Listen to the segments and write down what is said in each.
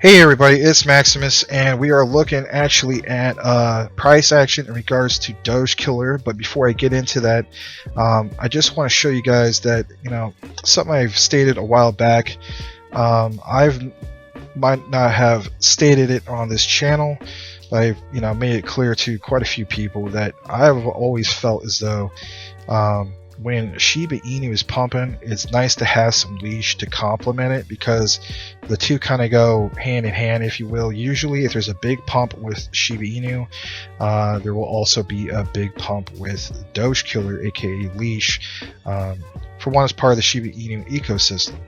Hey everybody, it's Maximus, and we are looking actually at price action in regards to Doge Killer. But before I get into that, I just want to show you guys that, something I've stated a while back. I've might not have stated it on this channel, but I've made it clear to quite a few people that I've always felt as though when Shiba Inu is pumping, it's nice to have some leash to complement it, because the two kind of go hand in hand, if you will. Usually if there's a big pump with Shiba Inu, there will also be a big pump with Doge Killer, aka leash, for one, as part of the Shiba Inu ecosystem.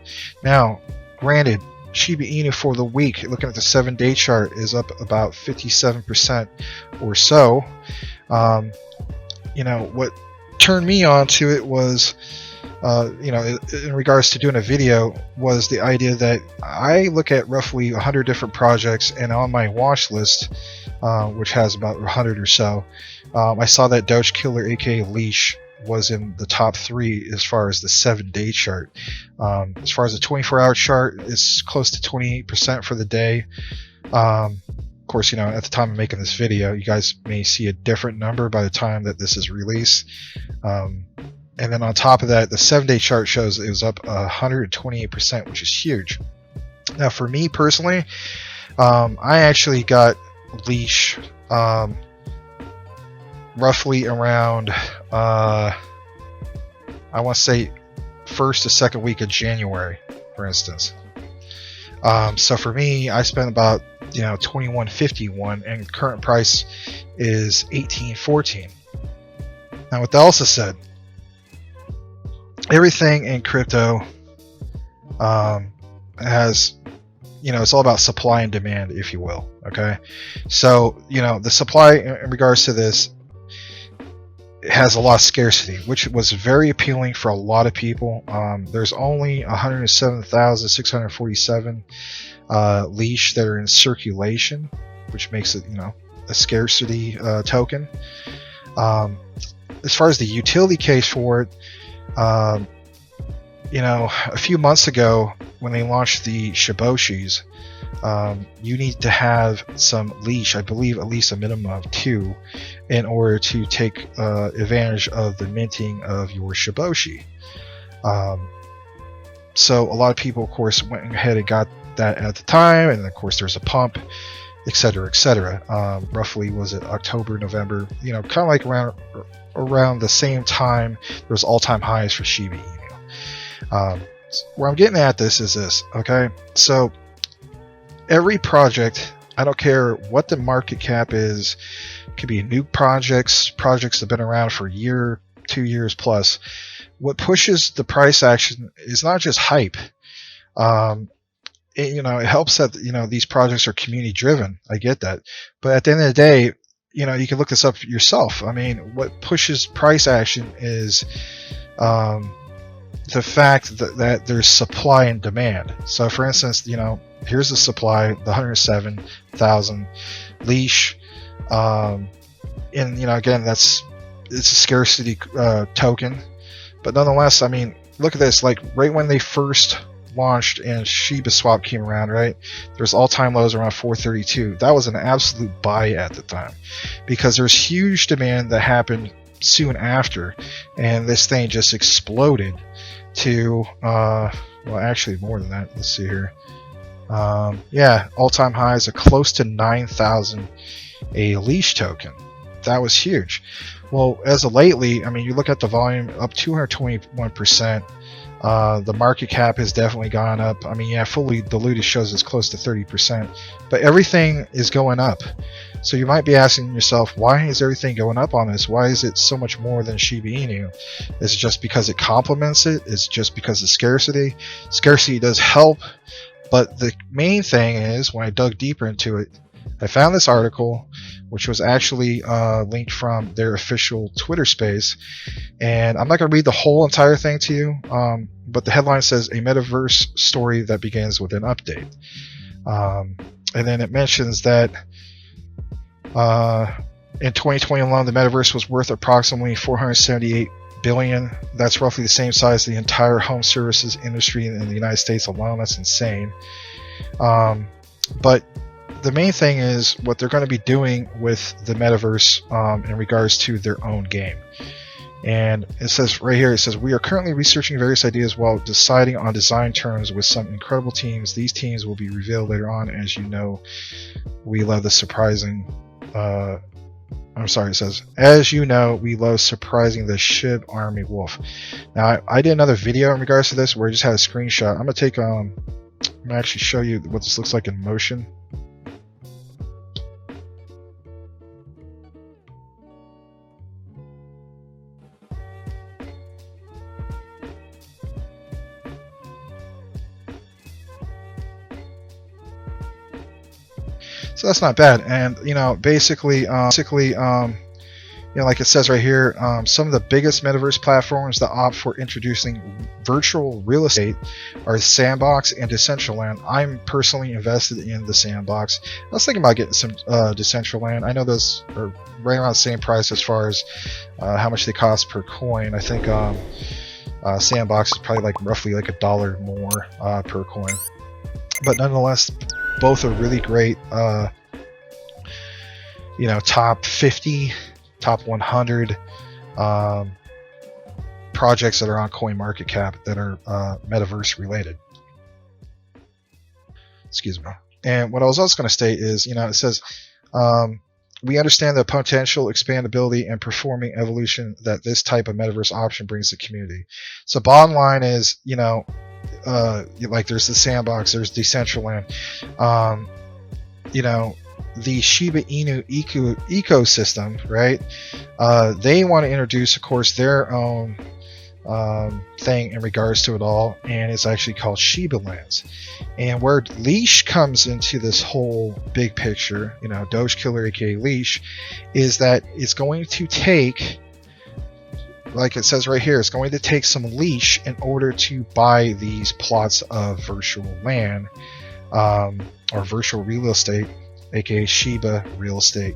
Now granted, Shiba Inu for the week, looking at the 7-day chart, is up about 57% or so. What turned me on to it was, in regards to doing a video, was the idea that I look at roughly 100 different projects, and on my watch list, which has about 100 or so, I saw that Doge Killer, aka leash, was in the top 3 as far as the 7-day chart. As far as the 24-hour chart, it's close to 28% for the day. Of course, at the time of making this video, you guys may see a different number by the time that this is released. And then on top of that, the 7-day chart shows it was up 128%, which is huge. Now, for me personally, I actually got leash roughly around, I want to say, first to second week of January, for instance. So for me, I spent about $21.51, and current price is $18.14. Now, with that also said, everything in crypto has, it's all about supply and demand, if you will. Okay, so the supply in regards to this has a lot of scarcity, which was very appealing for a lot of people. There's only 107,647 leash that are in circulation, which makes it a scarcity token. As far as the utility case for it, a few months ago when they launched the Shiboshis, you need to have some leash, I believe at least a minimum of 2, in order to take advantage of the minting of your Shiboshi. So a lot of people, of course, went ahead and got that at the time, and of course there's a pump, etc., etc. Roughly, was it October, November, kind of like around the same time there was all-time highs for Shiba Inu. Where I'm getting at this is this, okay? So every project, I don't care what the market cap is, it could be new projects that have been around for a year, 2 years plus. What pushes the price action is not just hype. It helps that these projects are community driven. I get that, but at the end of the day, you can look this up yourself. I mean, what pushes price action is the fact that there's supply and demand. So, for instance, here's the supply, the 107,000 leash, and again, it's a scarcity token, but nonetheless, I mean, look at this. Like, right when they first launched and Shiba Swap came around, right, there's all-time lows around 432. That was an absolute buy at the time, because there's huge demand that happened soon after, and this thing just exploded to well, actually more than that. Let's see here. Yeah, all-time highs are close to 9,000 a leash token. That was huge. Well, as of lately, I mean, you look at the volume, up 221%. The market cap has definitely gone up. I mean, yeah, fully diluted shows it's close to 30%, but everything is going up. So you might be asking yourself, why is everything going up on this? Why is it so much more than Shiba Inu? Is it just because it complements it? Is it just because of scarcity? Scarcity does help, but the main thing is, when I dug deeper into it, I found this article, which was actually linked from their official Twitter space, and I'm not going to read the whole entire thing to you, but the headline says, a metaverse story that begins with an update. And then it mentions that in 2020 alone, the metaverse was worth approximately $478 billion. That's roughly the same size as the entire home services industry in the United States alone. That's insane. But the main thing is what they're going to be doing with the metaverse in regards to their own game. And it says right here, it says, we are currently researching various ideas while deciding on design terms with some incredible teams. These teams will be revealed later on. As you know, we love the surprising, I'm sorry, it says, as you know, we love surprising the SHIB Army Wolf. Now, I did another video in regards to this where I just had a screenshot. I'm going to take, I'm going to actually show you what this looks like in motion. So that's not bad. And you know, basically, you know, like it says right here, some of the biggest metaverse platforms that opt for introducing virtual real estate are Sandbox and Decentraland. I'm personally invested in the Sandbox. I was thinking about getting some Decentraland. I know those are right around the same price as far as how much they cost per coin. I think Sandbox is probably like roughly like $1 more per coin. But nonetheless, both are really great. You know, top 50, top 100 projects that are on CoinMarketCap that are metaverse related. Excuse me. And what I was also going to state is, you know, it says, we understand the potential expandability and performing evolution that this type of metaverse option brings to the community. So bottom line is, you know, like there's the Sandbox, there's Decentraland, you know, the Shiba Inu ecosystem, right? They want to introduce, of course, their own thing in regards to it all, and it's actually called shibaland. And where LEASH comes into this whole big picture, you know, Doge Killer, aka LEASH, is that it's going to take, like it says right here, it's going to take some LEASH in order to buy these plots of virtual land or virtual real estate, aka Shiba real estate,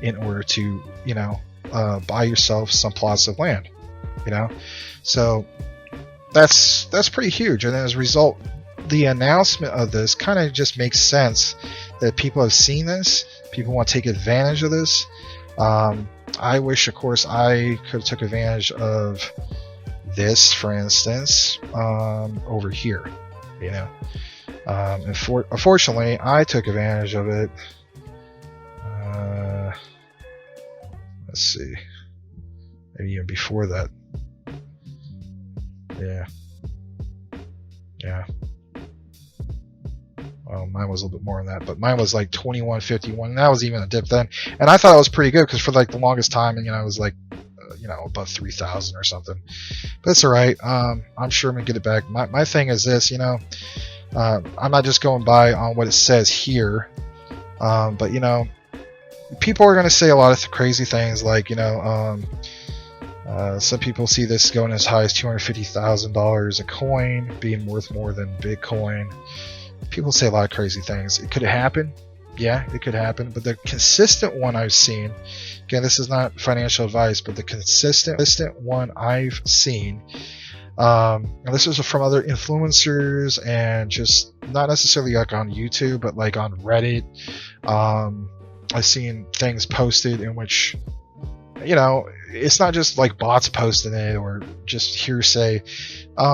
in order to, you know, buy yourself some plots of land, you know. So that's pretty huge. And as a result, the announcement of this kind of just makes sense that people have seen this, people want to take advantage of this. I wish, of course, I could have took advantage of this, for instance, over here, you know. Unfortunately, I took advantage of it. Let's see, maybe even before that. Yeah. Well, mine was a little bit more than that, but mine was like 21.51, and that was even a dip then. And I thought it was pretty good because for like the longest time, and you know, it was like, you know, above 3,000 or something. But it's all right. I'm sure I'm gonna get it back. My thing is this, you know. I'm not just going by on what it says here, but you know, people are going to say a lot of crazy things, like, you know, some people see this going as high as $250,000 a coin, being worth more than Bitcoin. People say a lot of crazy things. It could happen. Yeah, it could happen. But the consistent one I've seen, again, this is not financial advice, but the consistent one I've seen, and this is from other influencers and just not necessarily like on YouTube, but like on Reddit. I've seen things posted in which, you know, it's not just like bots posting it or just hearsay.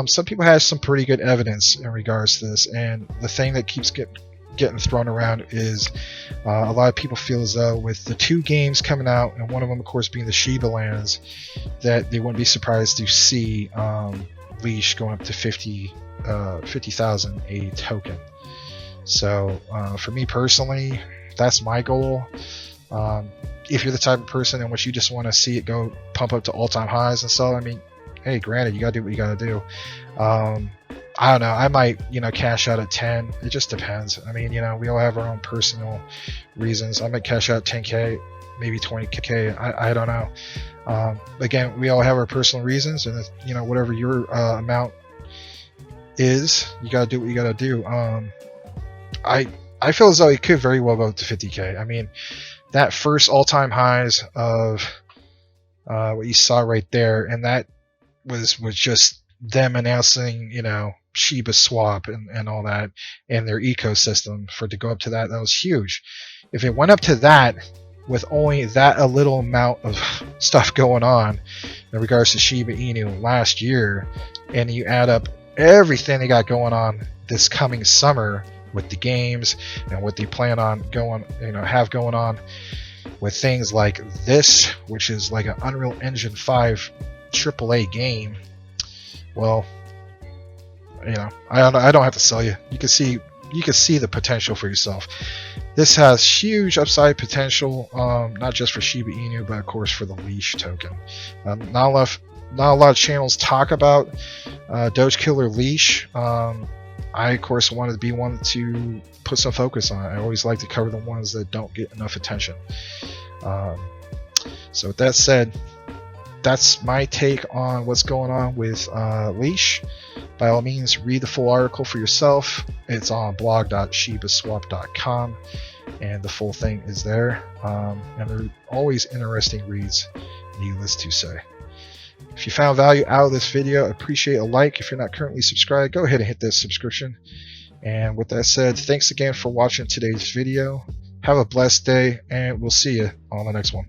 Some people have some pretty good evidence in regards to this, and the thing that keeps getting thrown around is a lot of people feel as though with the two games coming out, and one of them of course being the shibalands, that they wouldn't be surprised to see LEASH going up to 50,000 a token. So for me personally, that's my goal. If you're the type of person in which you just want to see it go pump up to all-time highs and so, I mean, hey, granted, you gotta do what you gotta do. I don't know, I might, you know, cash out at 10. It just depends. I mean, you know, we all have our own personal reasons. I might cash out 10k, maybe 20k. I don't know. Again, we all have our personal reasons, and you know, whatever your amount is, you gotta do what you gotta do. I feel as though it could very well go to 50k. I mean, that first all-time highs of what you saw right there, and that was just them announcing, you know, Shiba swap and all that and their ecosystem. For it to go up to that, that was huge. If it went up to that with only that a little amount of stuff going on in regards to Shiba Inu last year, and you add up everything they got going on this coming summer with the games and what they plan on have going on with things like this, which is like an Unreal Engine 5 AAA game. Well, I don't have to sell you. You can see the potential for yourself. This has huge upside potential, not just for Shiba Inu, but of course for the Leash token. Not a lot of channels talk about Doge Killer Leash. I of course wanted to be one to put some focus on it. I always like to cover the ones that don't get enough attention. So with that said, that's my take on what's going on with Leash. By all means, read the full article for yourself. It's on blog.shibaswap.com, and the full thing is there. And they're always interesting reads, needless to say. If you found value out of this video, I appreciate a like. If you're not currently subscribed, go ahead and hit that subscription. And with that said, thanks again for watching today's video. Have a blessed day, and we'll see you on the next one.